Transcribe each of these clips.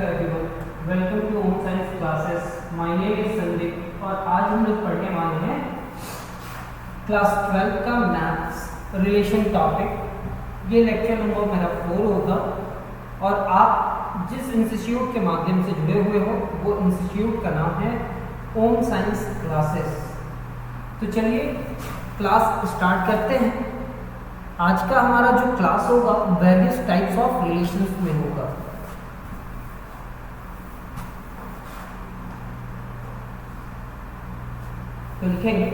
everyone. Welcome to Home Science classes. My name is Sandeep और आज हम लोग पढ़ने वाले हैं क्लास 12 का मैथ्स रिलेशन टॉपिक। ये लेक्चर नंबर मेरा 4 होगा और आप जिस इंस्टीट्यूट के माध्यम से जुड़े हुए हो वो इंस्टीट्यूट का नाम है होम साइंस क्लासेस। तो चलिए क्लास स्टार्ट करते हैं। आज का हमारा जो क्लास होगा वेरियस टाइप्स ऑफ रिलेशंस में होगा। तो लिखेंगे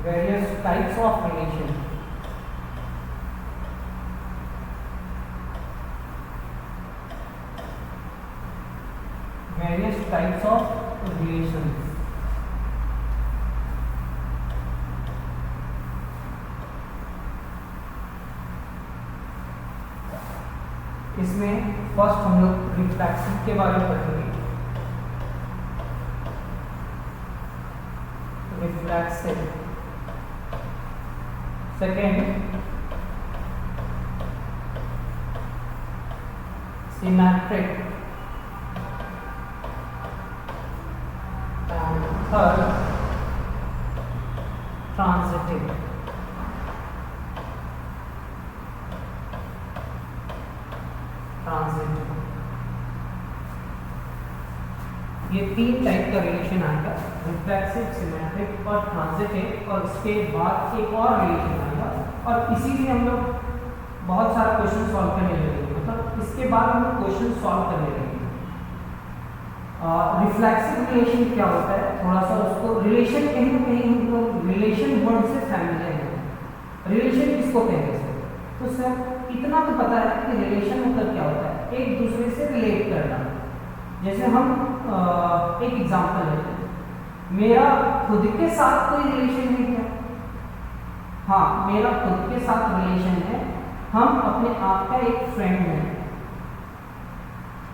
various types of relation. Various types of relations। इसमें फर्स्ट हम लोग रिफ्लेक्सिव के बारे में पढ़ेंगे। Reflexive, second symmetric, third transitive. ये 3 टाइप का रिलेशन आएगा, रिफ्लेक्सिव, सिमेट्रिक और ट्रांजिटिव। और इसके बाद एक और रिलेशन आएगा और इसीलिए हम लोग बहुत सारा क्वेश्चन सॉल्व करने लगेंगे। मतलब इसके बाद हम लोग क्वेश्चन सॉल्व करने लगेंगे। रिफ्लेक्सिव रिलेशन क्या होता है, थोड़ा सा उसको रिलेशन कहीं ना कहीं हम लोग रिलेशन वर्ड से फैमिलियर है। रिलेशन किसको कहते हैं? तो सर इतना तो पता है कि रिलेशन मतलब क्या होता है, एक दूसरे से रिलेट करना। जैसे हम एक एग्जांपल लेते हैं, मेरा खुद के साथ कोई रिलेशन है क्या? हाँ, मेरा खुद के साथ रिलेशन है। हम अपने आप का एक फ्रेंड है,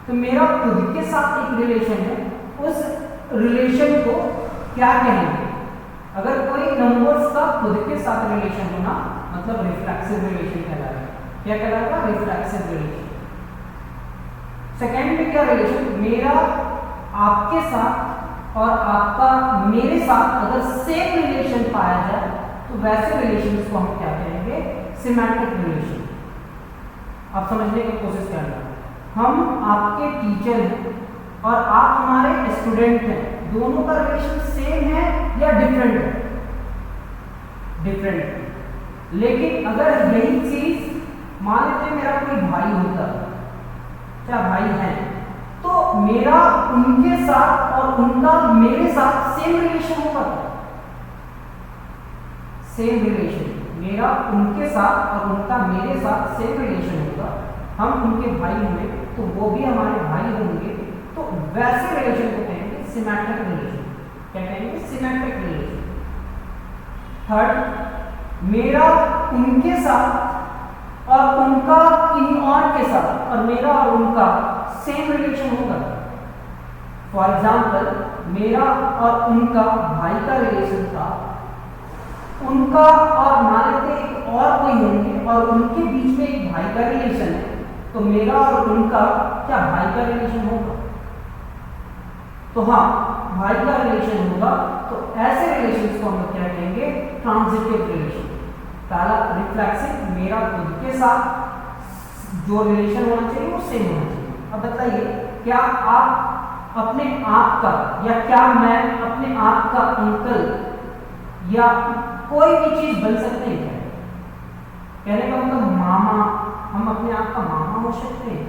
तो मेरा खुद के साथ एक रिलेशन है। उस रिलेशन को क्या कहेंगे? अगर कोई नंबर्स का खुद के साथ रिलेशन होना मतलब रिफ्लेक्सिव रिलेशन कहलाएगा। क्या कहलाएगा? Reflexive relation. सेकेंड में क्या रिलेशन, मेरा आपके साथ और आपका मेरे साथ अगर सेम रिलेशन पाया जाए तो वैसे रिलेशन को हम क्या कहेंगे? Symmetric relation. आप समझने की कोशिश करना। हम आपके टीचर हैं और आप हमारे स्टूडेंट हैं, दोनों का रिलेशन सेम है या डिफरेंट है? डिफरेंट है। लेकिन अगर यही चीज मान लीजिए मेरा कोई भाई होता, क्या भाई है, तो मेरा उनके साथ और उनका मेरे साथ सेम रिलेशन होगा। सेम रिलेशन, मेरा उनके साथ और उनका मेरे साथ सेम रिलेशन होगा। हम उनके भाई होंगे तो वो भी हमारे भाई होंगे, तो वैसे रिलेशन को कहेंगे सिमेट्रिक रिलेशन। क्या कहेंगे? Symmetric relation. थर्ड, मेरा उनके साथ और उनका किन्हीं और के साथ और मेरा और उनका सेम रिलेशन होगा। फॉर एग्जाम्पल, मेरा और उनका भाई का रिलेशन था, उनका और मान लेते एक और कोई होंगे और उनके बीच में एक भाई का रिलेशन है, तो मेरा और उनका क्या भाई का रिलेशन होगा? तो हाँ, भाई का रिलेशन होगा। तो ऐसे रिलेशंस को हम क्या कहेंगे? Transitive relation. पहला रिफ्लेक्सिव, मेरा खुद के साथ जो रिलेशन होना चाहिए वो सेम होना चाहिए। अब बताइए, क्या आप अपने आप का या क्या मैं अपने आप का अंकल या कोई भी चीज बन सकते हैं क्या? कहने का मतलब मामा, हम अपने आप का मामा हो सकते हैं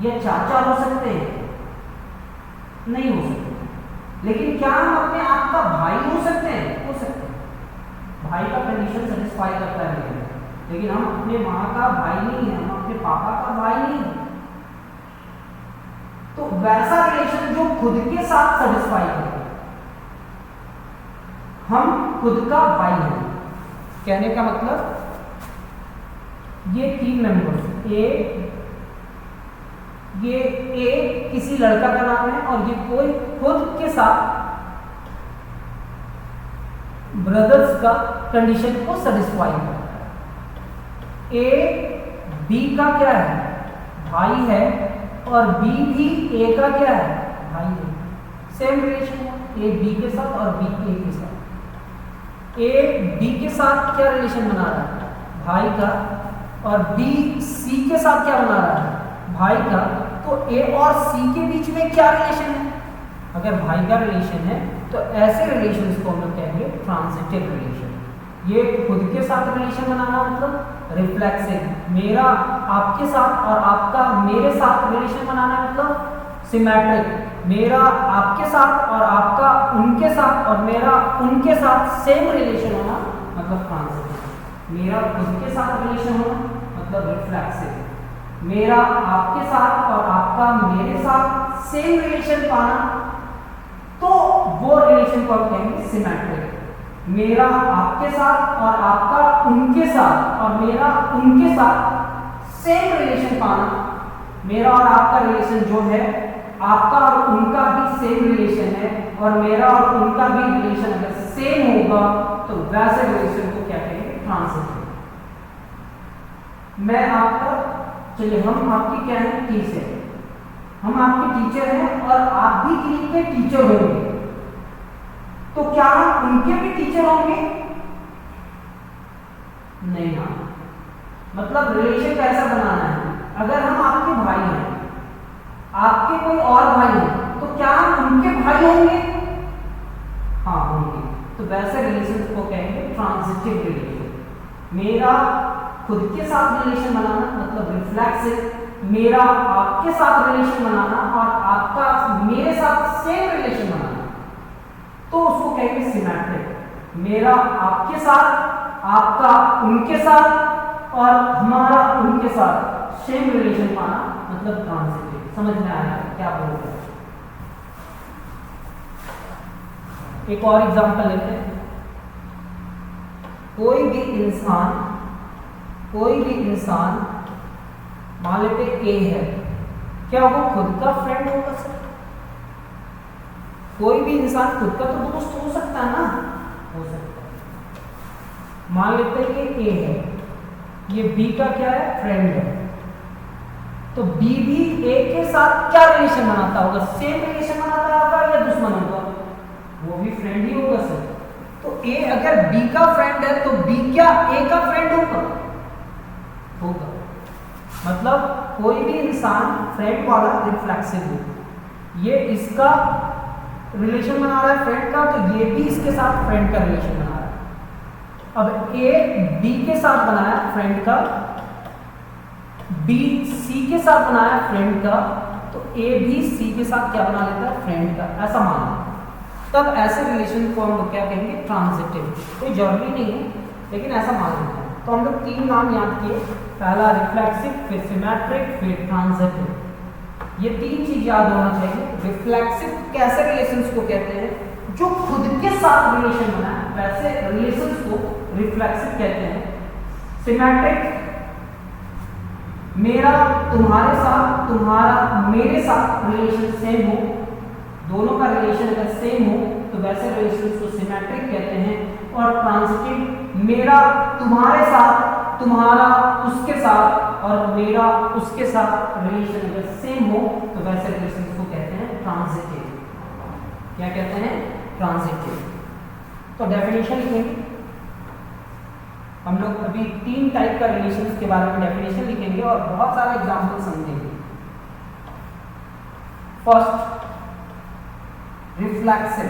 या चाचा हो सकते हैं? नहीं हो सकते। लेकिन क्या हम अपने आप का भाई हो सकते हैं? हो सकते हैं। भाई का कंडीशन सेटिस्फाई करता है, लेकिन हम अपने माँ का भाई नहीं है, हम अपने पापा का भाई नहीं है। तो वैसा रिलेशन जो खुद के साथ सेटिस्फाई करे, हम खुद का भाई हैं। कहने का मतलब ये 3 मेंबर्स ये किसी लड़का का नाम है और ये कोई खुद के साथ ब्रदर्स का कंडीशन को सेटिस्फाई करता है। ए बी का क्या है, भाई है, और बी भी ए का क्या है, भाई है। सेम रिलेशन है ए बी के साथ और बी ए के साथ। ए बी के साथ क्या रिलेशन बना रहा है, भाई का, और बी सी के साथ क्या बना रहा है, भाई का। तो ए और सी के बीच में क्या रिलेशन है, अगर भाई का रिलेशन है तो ऐसे रिलेशन को हम लोग कहेंगे ट्रांजिटिव रिलेशन। ये खुद के साथ रिलेशन बनाना मतलब रिफ्लेक्सिव, मेरा आपके साथ और आपका मेरे साथ रिलेशन बनाना मतलब सिमेट्रिक, मेरा आपके साथ और आपका उनके साथ और मेरा उनके साथ सेम रिलेशन होना मतलब ट्रांजिटिव। मेरा खुद के साथ रिलेशन होना मतलब रिफ्लेक्सिव, मेरा आपके साथ और आपका मेरे साथ सेम रिलेशन पाना तो वो रिलेशन को हम कहेंगे सिमेट्रिक। मेरा आपके साथ और आपका उनके साथ और मेरा उनके साथ सेम रिलेशन पाना, मेरा और आपका रिलेशन जो है आपका और उनका भी सेम रिलेशन है और मेरा और उनका भी रिलेशन अगर सेम होगा तो वैसे रिलेशन को क्या कहेंगे, ट्रांजिटिव। मैं आपका, चलिए हम आपकी क्या है, टीचर, हम आपके टीचर हैं और आप भी किसी के टीचर होंगे, तो क्या हम उनके भी टीचर होंगे, नहीं ना। मतलब रिलेशन कैसा बनाना है, अगर हम आपके भाई हैं, आपके कोई और भाई हैं, तो क्या हम उनके भाई होंगे, हाँ होंगे। तो वैसे रिलेशन को कहेंगे ट्रांजिटिव रिलेशन। मेरा खुद के साथ रिलेशन बनाना मतलब रिफ्लेक्सिव, मेरा आपके साथ रिलेशन बनाना और आपका मेरे साथ सेम रिलेशन बनाना तो उसको कहेंगे सिमेट्रिक। मेरा आपके साथ, आपका उनके साथ और हमारा उनके साथ सेम रिलेशन पाना मतलब ट्रांजिटिव। समझ में आया क्या बोल रहे हैं? एक और एग्जांपल लेते हैं। कोई भी इंसान मान लेते ए है, क्या वो खुद का फ्रेंड होगा सर? कोई भी इंसान खुद का तो दोस्त हो सकता है ना, हो सकता है। मान लेते हैं कि ए है, ये बी का क्या है, फ्रेंड है, तो बी भी ए के साथ क्या रिलेशन बनाता होगा, सेम रिलेशन बनाता होगा या दुश्मन होगा? वो भी फ्रेंड ही होगा सर। तो ए अगर बी का फ्रेंड है तो बी क्या ए का फ्रेंड होगा? मतलब कोई भी इंसान फ्रेंड वाला रिफ्लेक्सिव हो, ये इसका रिलेशन बना रहा है फ्रेंड का, तो ये भी इसके साथ फ्रेंड का रिलेशन बना रहा है। अब ए बी के साथ बनाया फ्रेंड का, बी सी के साथ बनाया फ्रेंड का, तो ए भी सी के साथ क्या बना लेता है, फ्रेंड का, ऐसा माना। तब ऐसे रिलेशन को हम लोग क्या कहेंगे, ट्रांजिटिव। कोई जरूरी नहीं है लेकिन ऐसा मान लेते हैं। तो हम लोग 3 नाम याद किए, पहला रिफ्लेक्सिव, फिर सिमेट्रिक, फिर ट्रांजिटिव। ये 3 चीज याद होना चाहिए। रिफ्लेक्सिव कैसे रिलेशंस को कहते हैं, जो खुद के साथ रिलेशन बना है वैसे रिलेशंस को रिफ्लेक्सिव कहते हैं। सिमेट्रिक, मेरा तुम्हारे साथ, तुम्हारा मेरे साथ रिलेशन सेम हो, दोनों का रिलेशन अगर सेम हो तो वैसे रिलेशंस को सिमेट्रिक कहते हैं। और ट्रांजिटिव, मेरा तुम्हारे साथ, तुम्हारा उसके साथ और मेरा उसके साथ रिलेशन अगर सेम हो तो वैसे रिलेशंस को कहते हैं ट्रांजिटिव। क्या कहते हैं, ट्रांजिटिव। तो डेफिनेशन लिखेंगे हम लोग। अभी 3 टाइप का रिलेशंस के बारे में डेफिनेशन लिखेंगे और बहुत सारे एग्जांपल समझेंगे। First, reflexive.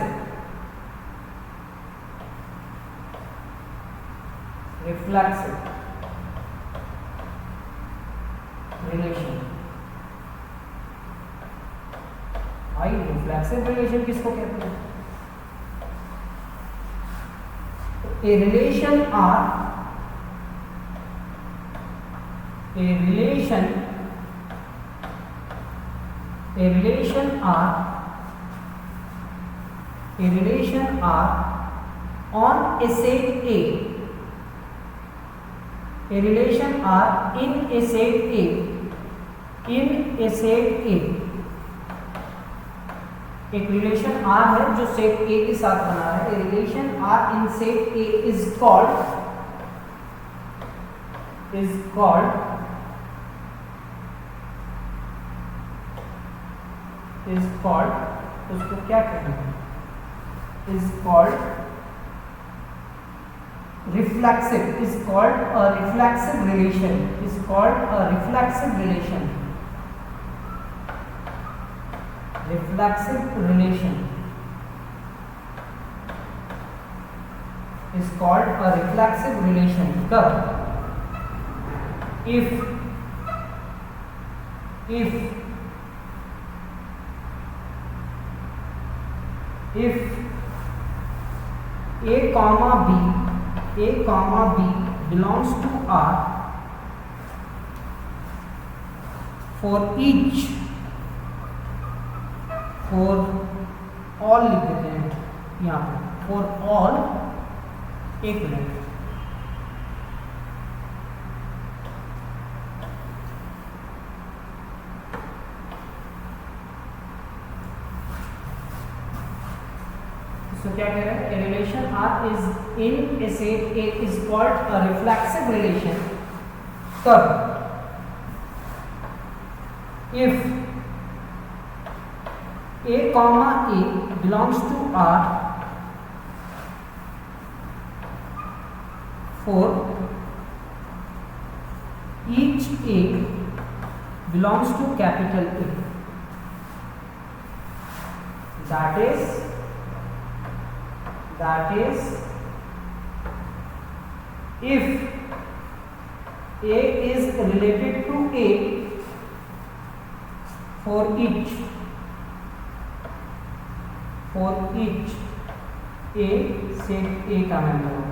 Reflexive relation. भाई रिफ्लेक्सिव रिलेशन किसको कहते हैं? A relation are on a set A A relation R in a set A, in a set A, एक रिलेशन R है जो सेट A के साथ बना है। A relation R in set A is called उसको क्या कहते हैं? Is called reflexive, is called a reflexive relation, is called a reflexive relation, reflexive relation is called a reflexive relation कब? If A comma B belongs to R for all लिख देते हैं यहाँ पर, for all, एक minute, तो क्या कह रहे हैं? A relation R is in a set A is called a reflexive relation कब? If A comma A belongs to R for each A belongs to capital A, that is if A is related to A for each A set A का member हो।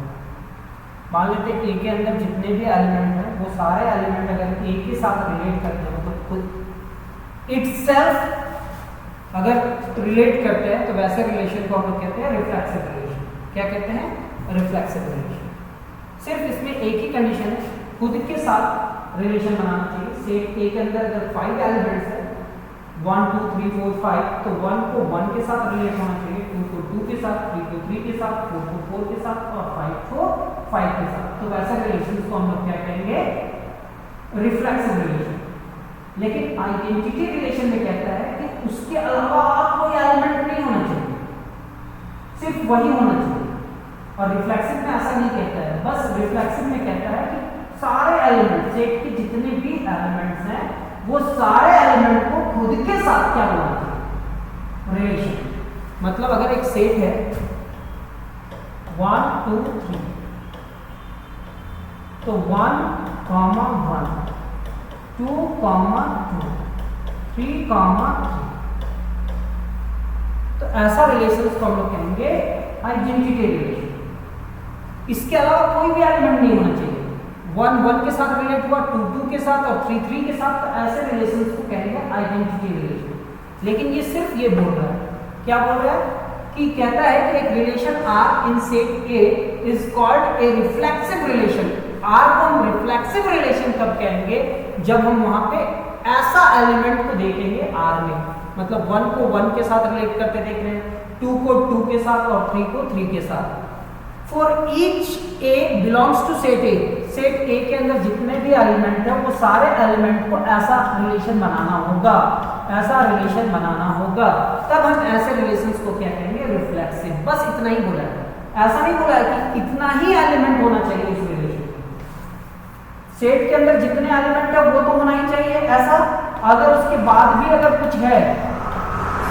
मान लेते हैं A के अंदर जितने भी एलिमेंट हैं वो सारे एलिमेंट अगर A के साथ रिलेट करते हैं तो खुद इटसेल्फ अगर रिलेट करते हैं तो वैसे रिलेशन को हम लोग कहते हैं रिफ्लेक्सिव रिलेशन। क्या कहते हैं? Reflexive relation. सिर्फ इसमें एक ही कंडीशन है, खुद के साथ रिलेशन बनाना चाहिए। सेट A के अंदर अगर 5 एलिमेंट्स है 1 2 3 4 5 तो 1 को 1 के साथ रिलेट होना चाहिए, 2 को 2 के साथ, 3 को 3 के साथ, 4 को 4 के साथ और 5 को 5 के साथ। तो वैसे रिलेशन को हम लोग क्या कहेंगे? Reflexive relation. लेकिन आइडेंटिटी रिलेशन में कहता है कि उसके अलावा कोई एलिमेंट नहीं होना चाहिए, सिर्फ वही होना चाहिए। और रिफ्लेक्सिव में ऐसा नहीं कहता है, बस रिफ्लेक्सिव में कहता है कि सारे एलिमेंट, सेट के जितने भी एलिमेंट्स हैं वो सारे एलिमेंट को खुद के साथ क्या होना चाहिए? रिलेशन। मतलब अगर एक सेट है 1 2 3 तो 1 कॉमा 1 2 कॉमा 2 3 कॉमा 3, तो ऐसा रिलेशन को हम लोग कहेंगे आइडेंटिटी रिलेशन। इसके अलावा कोई भी एलिमेंट नहीं होना चाहिए। 1 1 के साथ रिलेट हुआ, 2 2 के साथ और 3 3 के साथ, तो ऐसे रिलेशंस को कहेंगे आइडेंटिटी रिलेशन। लेकिन ये सिर्फ ये बोल रहा है, क्या बोल रहा है? कि कहता है कि एक relation R in set A is called a reflexive relation. R को हम रिफ्लेक्सिव रिलेशन कब कहेंगे? जब हम वहां पे ऐसा एलिमेंट को देखेंगे R में, मतलब 1 को 1 के साथ रिलेट करते देख रहे हैं, 2 को 2 के साथ और 3 को 3 के साथ। For each A belongs to set A, set A के अंदर जितने भी एलिमेंट है वो सारे एलिमेंट को ऐसा रिलेशन बनाना होगा, ऐसा रिलेशन बनाना होगा, तब हम ऐसे रिलेशंस को क्या कहेंगे? रिफ्लेक्सिव। बस इतना ही बोला है, ऐसा नहीं बोला है कि इतना ही एलिमेंट होना चाहिए उस रिलेशन में। सेट के अंदर जितने एलिमेंट है वो तो होना ही चाहिए ऐसा, अगर उसके बाद भी अगर कुछ है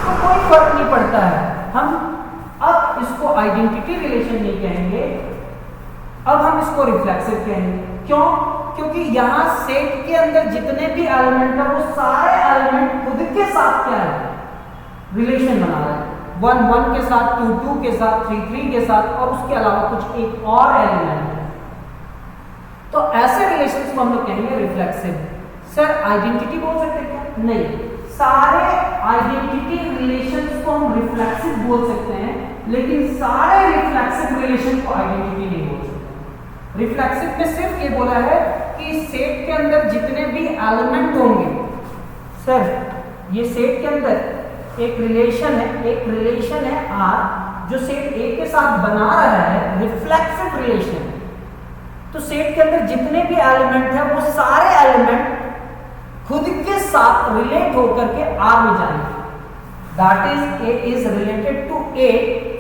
तो कोई फर्क नहीं पड़ता है। हम अब इसको आइडेंटिटी रिलेशन नहीं कहेंगे, अब हम इसको रिफ्लेक्सिव कहेंगे। क्यों? क्योंकि यहाँ सेट के अंदर जितने भी एलिमेंट है वो सारे एलिमेंट खुद के साथ क्या है? रिलेशन बना रहे हैं। 1 1 के साथ, 2 2 के साथ, 3 3 के साथ और उसके अलावा कुछ एक और एलिमेंट है, तो ऐसे रिलेशंस को हम लोग कहेंगे रिफ्लेक्सिव। सर आइडेंटिटी बोल सकते हैं क्या? नहीं, सारे आइडेंटिटी रिलेशंस को हम रिफ्लेक्सिव बोल सकते हैं, लेकिन सारे रिफ्लेक्सिव रिलेशन को आइडेंटिटी नहीं बोल सकते। रिफ्लेक्सिव में सिर्फ ये बोला है कि सेट के अंदर जितने भी एलिमेंट होंगे, सर ये सेट के अंदर एक रिलेशन है R जो सेट A के साथ बना रहा है, रिफ्लेक्सिव रिलेशन। तो सेट के अंदर जितने भी एलिमेंट है वो सारे एलिमेंट खुद के साथ रिलेट होकर के R में जाएंगे। That is A is related to A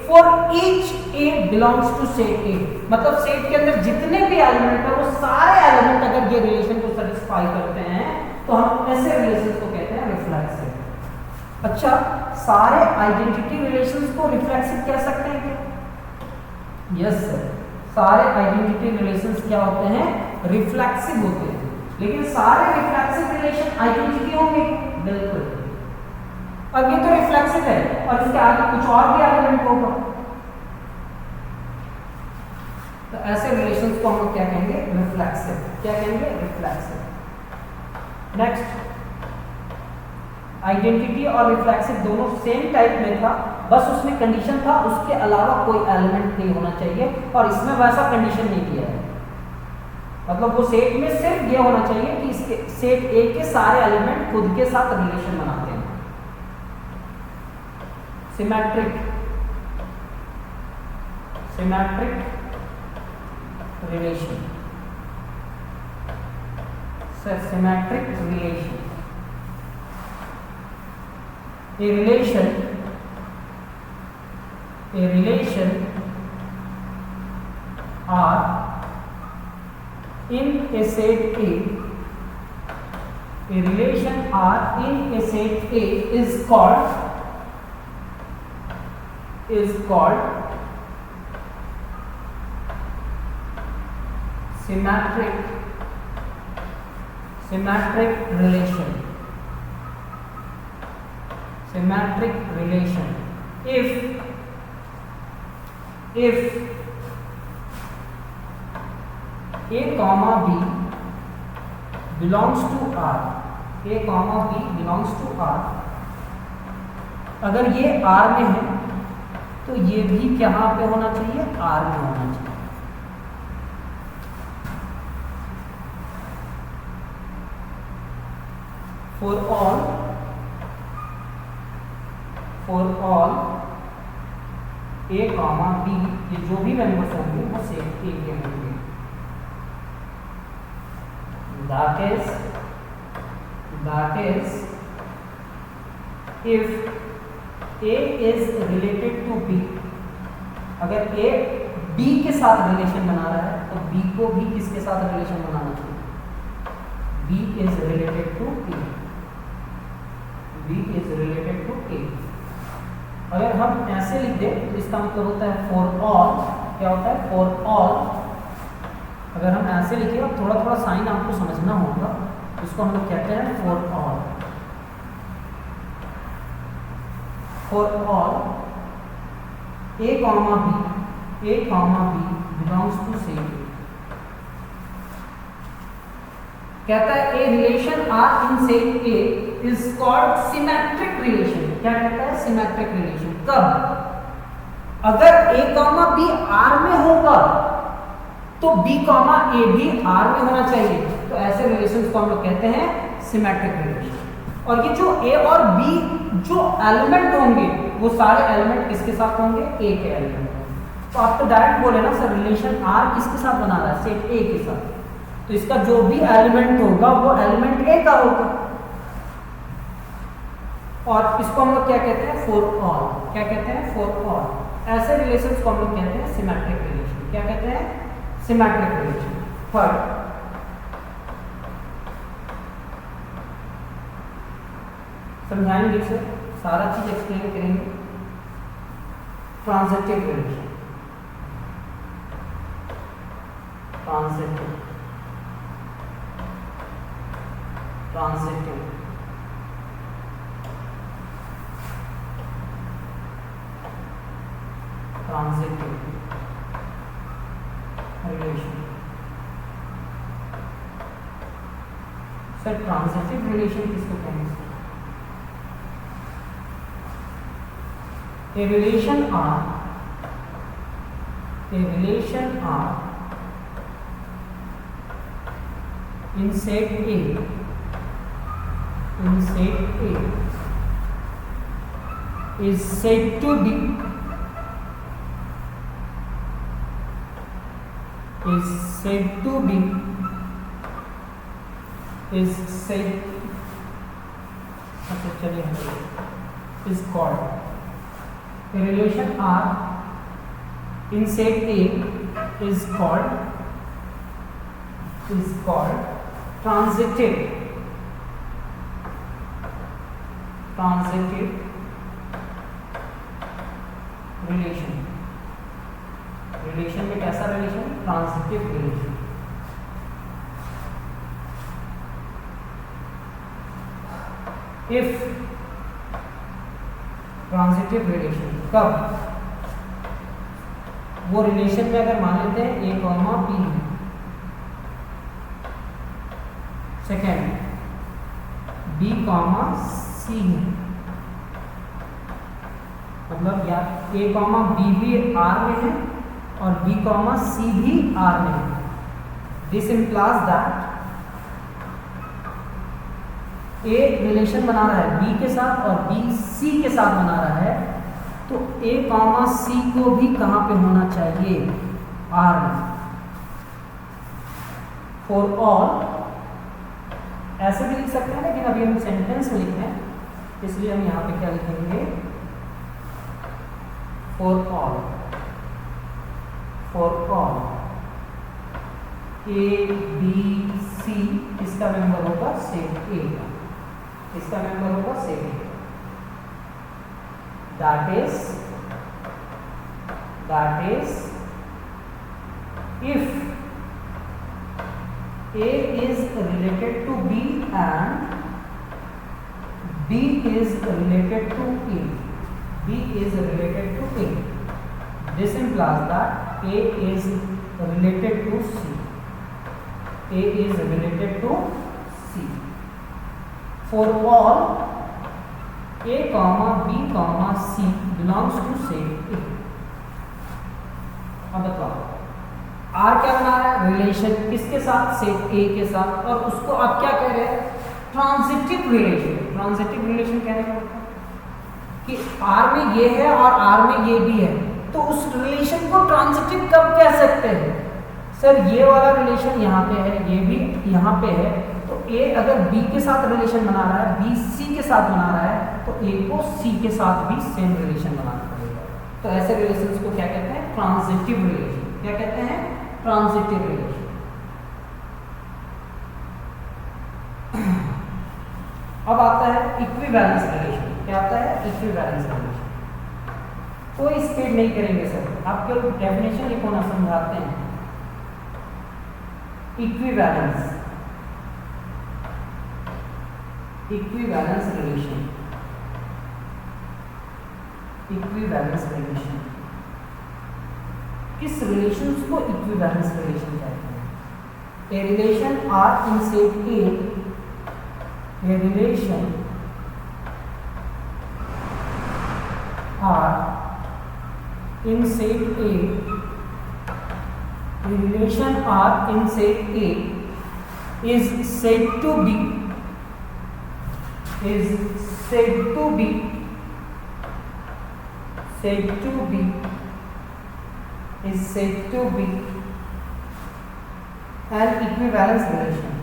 for each A belongs to set A। मतलब सेट के अंदर जितने भी एलिमेंट है वो सारे एलिमेंट अगर ये रिलेशन को सेटिस्फाई करते हैं तो हम ऐसे रिलेशंस को कहते हैं रिफ्लेक्सिव। अच्छा, सारे आइडेंटिटी रिलेशंस को रिफ्लेक्सिव कह सकते हैं क्या? यस सर, सारे आइडेंटिटी रिलेशंस क्या होते हैं? रिफ्लेक्सिव होते हैं। लेकिन सारे रिफ्लेक्सिव रिलेशन आइडेंटिटी होंगे? बिल्कुल। अब ये तो रिफ्लेक्सिव है और इसके आगे कुछ और भी एलिमेंट होगा, तो ऐसे रिलेशंस को हम क्या कहेंगे? रिफ्लेक्सिव। क्या कहेंगे? रिफ्लेक्सिव। नेक्स्ट, आइडेंटिटी और रिफ्लेक्सिव दोनों सेम टाइप में था, बस उसमें कंडीशन था उसके अलावा कोई एलिमेंट नहीं होना चाहिए, और इसमें वैसा कंडीशन नहीं दिया है। मतलब वो सेट में सिर्फ ये होना चाहिए कि इसके सेट ए के सारे एलिमेंट खुद के साथ रिलेशन बनाते हैं। Symmetric relation, symmetric relation, a relation R in a set A, a relation R in a set A is called symmetric relation, symmetric relation if A comma B belongs to R, A comma B belongs to R, अगर ये R में है तो ये भी कहाँ पे होना चाहिए? R में होना चाहिए। For all A comma B, ये जो भी मेंबर्स होंगे वो सेट A के होंगे। That is if A is related to B, अगर A B के साथ रिलेशन बना रहा है तो B को भी किसके साथ रिलेशन बनाना चाहिए? B is related to A, B is related to A। अगर हम ऐसे लिख दें तो इसका मतलब होता है फॉर ऑल। क्या होता है? For all. अगर हम ऐसे लिखें और थोड़ा थोड़ा साइन आपको समझना होगा, इसको हम लोग कहते हैं for all. For all A comma B belongs to set. कहता है A relation R in set A is called symmetric relation। क्या कहता है? Symmetric relation. कब? अगर A comma B R में होगा तो B comma A भी R में होना चाहिए, तो ऐसे रिलेशंस को हम लोग कहते हैं सिमेट्रिक रिलेशन। और ये जो A और B जो एलिमेंट होंगे वो सारे एलिमेंट किसके साथ होंगे? A के एलिमेंट। तो आप तो डायरेक्ट बोले ना सर रिलेशन R किसके साथ बना रहा है? सेट A के साथ, तो इसका जो भी एलिमेंट होगा वो एलिमेंट A का होगा। और इसको हम लोग क्या कहते हैं? For all. क्या कहते हैं? For all. ऐसे रिलेशंस को हम लोग कहते हैं सिमेट्रिक रिलेशन। क्या कहते हैं? Symmetric relation. थर्ड, समझाएंगे सर, सारा चीज एक्सप्लेन करेंगे। Transitive relation, transitive relation. Sir transitive relation किसको कहेंगे? A relation R in set A is said to be is called a relation R in set A is called transitive relation में कैसा relation? Transitive relation. If transitive relation कब? वो relation में अगर मान लेते हैं A, B, second B, C है, मतलब या A, B भी R में है और B, C भी R में है। This implies that A relation बना रहा है B के साथ और B C के साथ बना रहा है, तो A, C को भी कहाँ पे होना चाहिए? R में। फॉर ऑल ऐसे भी लिख सकते हैं, लेकिन अभी हम सेंटेंस में लिख रहे हैं इसलिए हम यहाँ पे क्या लिखेंगे? For all A, B, C इसका मेंबर होगा सेट A का, इसका मेंबर होगा set A। that is if A is related to B and B is related to A, this implies that A is related to C, for all A, B, C belongs to set A। अब बताओ R क्या बना रहा है? Relation किसके साथ? Set A के साथ, और उसको आप क्या कह रहे हैं? Transitive relation. ट्रांजिटिव रिलेशन कहने का मतलब कि R में ये है और R में ये भी है, तो उस रिलेशन को ट्रांजिटिव कब कह सकते हैं? सर ये वाला रिलेशन यहाँ पे है, ये भी यहाँ पे है, तो A अगर B के साथ रिलेशन बना रहा है, B C के साथ बना रहा है, तो A को C के साथ भी सेम रिलेशन बनाना पड़ेगा। तो ऐसे रिलेशंस को क्या कहते हैं? Transitive relation. क्या कहते हैं? Transitive relation. अब आता है इक्विवेलेंस रिलेशन। क्या आता है? Equivalence relation. कोई स्पीड नहीं करेंगे सर, आप केवल डेफिनेशन लिखना समझाते हैं। Equivalence relation. किस रिलेशन को इक्विवेलेंस रिलेशन कहते हैं? A relation R in set A, a relation R in set A, is said to be an equivalence relation.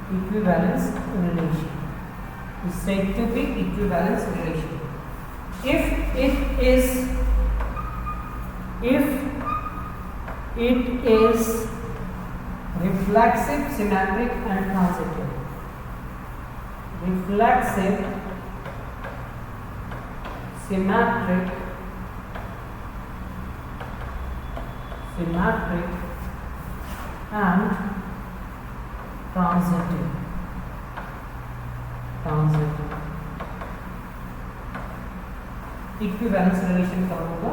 Equivalence relation is said to be equivalence relation if it is reflexive, symmetric and transitive. Reflexive, symmetric and transitive. Equivalence relation कब होगा?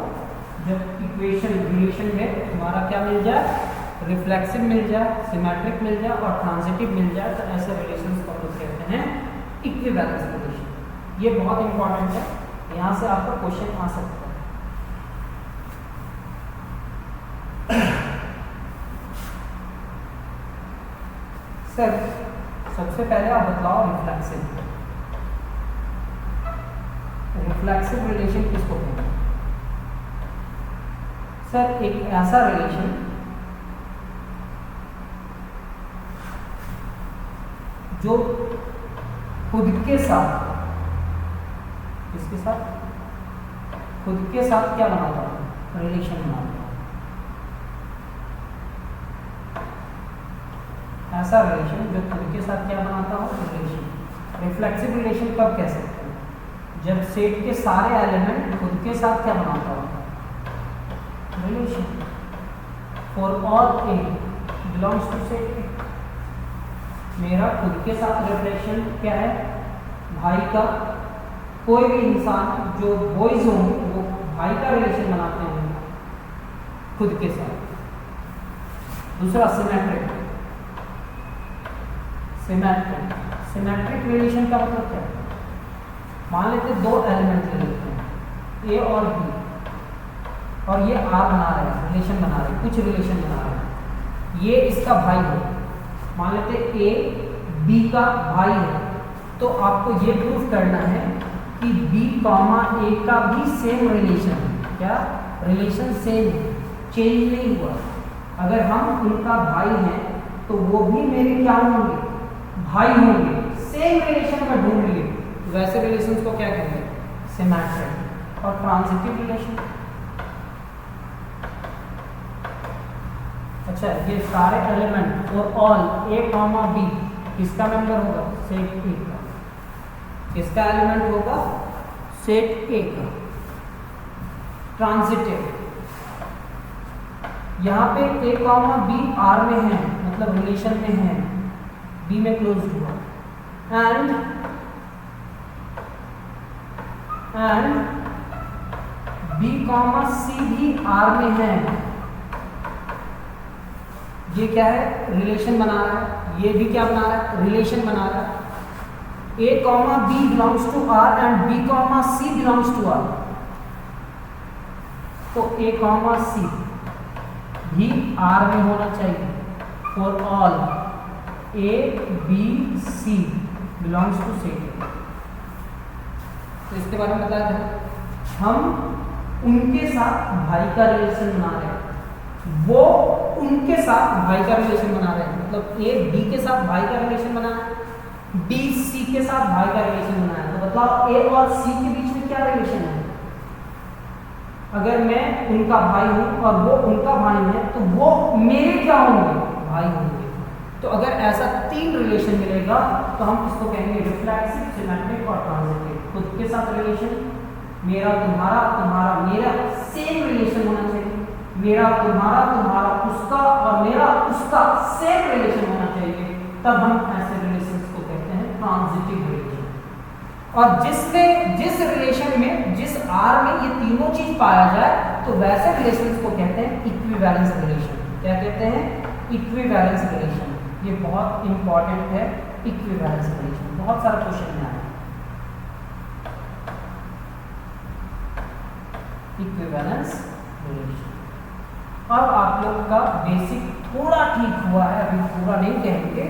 जब equation relation में तुम्हारा क्या मिल जाए? Reflexive मिल जाए, symmetric मिल जाए और ट्रांजिटिव मिल जाए, तो ऐसे रिलेशंस को हम कहते हैं इक्विवेलेंस रिलेशन। ये बहुत इंपॉर्टेंट है, यहाँ से आपका क्वेश्चन आ सकता है। सर सबसे पहले आप बताओ रिफ्लेक्सिव रिलेशन किसको कहते हैं? सर एक ऐसा रिलेशन जो खुद के साथ, किसके साथ? खुद के साथ क्या बनाता है? रिलेशन बनाता है। ऐसा रिलेशन जो खुद के साथ क्या बनाता हो? रिलेशन। रिफ्लेक्सिव रिलेशन कब कह सकते हैं? जब सेट के सारे एलिमेंट खुद के साथ क्या बनाता हो? Relation. For all A belongs to set A. मेरा खुद के साथ रिलेशन क्या है? भाई का। कोई भी इंसान जो बॉयज होंगे वो भाई का रिलेशन बनाते हैं खुद के साथ। दूसरा सिमेट्रिक। सिमेट्रिक रिलेशन का मतलब क्या है? मान लेते दो एलिमेंट ले लेते हैं, ए और बी, और ये आर बना रहे हैं, रिलेशन बना रहे हैं, कुछ रिलेशन बना रहे हैं। ये इसका भाई है, मान लेते ए बी का भाई है, तो आपको ये प्रूफ करना है कि बी कॉमा ए का भी सेम रिलेशन है। क्या? रिलेशन सेम है, चेंज नहीं हुआ। अगर हम उनका भाई हैं तो वो भी मेरे क्या होंगे? भाई होंगे। सेम रिलेशन का ढूंढ लिए, वैसे रिलेशंस को क्या कहेंगे? सिमेट्रिक। और ट्रांजिटिव रिलेशन, अच्छा ये सारे एलिमेंट और ऑल ए कॉमा बी किसका मेंबर होगा? सेट ए का। किसका एलिमेंट होगा? सेट ए का। ट्रांजिटिव, यहाँ पे ए कॉमा बी आर में है, मतलब रिलेशन में है, बी में क्लोज हुआ, एंड बी कॉमा सी भी आर में है। ये क्या है? रिलेशन बना रहा है। ये भी क्या बना रहा है? रिलेशन बना रहा है। A comma B belongs to R and B comma C belongs to R. तो ए कॉमा सी भी आर में होना चाहिए। For all A B C belongs to set. तो इसके बारे में बताया था। हम उनके साथ भाई का रिलेशन बना रहे हैं, वो उनके साथ भाई का रिलेशन बना रहे हैं, मतलब ए बी के साथ भाई का रिलेशन बना है, बी सी के साथ भाई का रिलेशन बना है। तो बताओ ए और सी के बीच में क्या रिलेशन है? अगर मैं उनका भाई हूं और वो उनका भाई है तो वो मेरे क्या होंगे? भाई होंगे। तो अगर ऐसा तीन रिलेशन मिलेगा तो हम इसको कहेंगे रिफ्लेक्सिव, सिमेट्रिक और ट्रांजिटिव। खुद के साथ रिलेशन, मेरा तुम्हारा, तुम्हारा मेरा, सेम रिलेशन होना चाहिए। मेरा तुम्हारा, तुम्हारा उसका और मेरा उसका सेम रिलेशन होना चाहिए, तब हम ऐसे रिलेशंस को कहते हैं ट्रांजिटिव रिलेशन। और जिसमें, जिस रिलेशन में, जिस आर में ये तीनों चीज पाया जाए तो वैसे रिलेशंस को कहते हैं इक्विवेलेंस रिलेशन। क्या कहते हैं? Equivalence relation. ये बहुत इंपॉर्टेंट है, इक्विवेलेंस रिलेशन, बहुत सारा क्वेश्चन में आया। Equivalence relation. अब आप लोग का बेसिक थोड़ा ठीक हुआ है, अभी पूरा नहीं कहेंगे,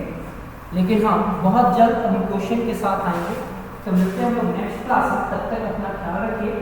लेकिन हाँ बहुत जल्द अभी क्वेश्चन के साथ आएंगे। तो मिलते हैं हम लोग नेक्स्ट क्लास में, तब तक अपना ख्याल रखिए।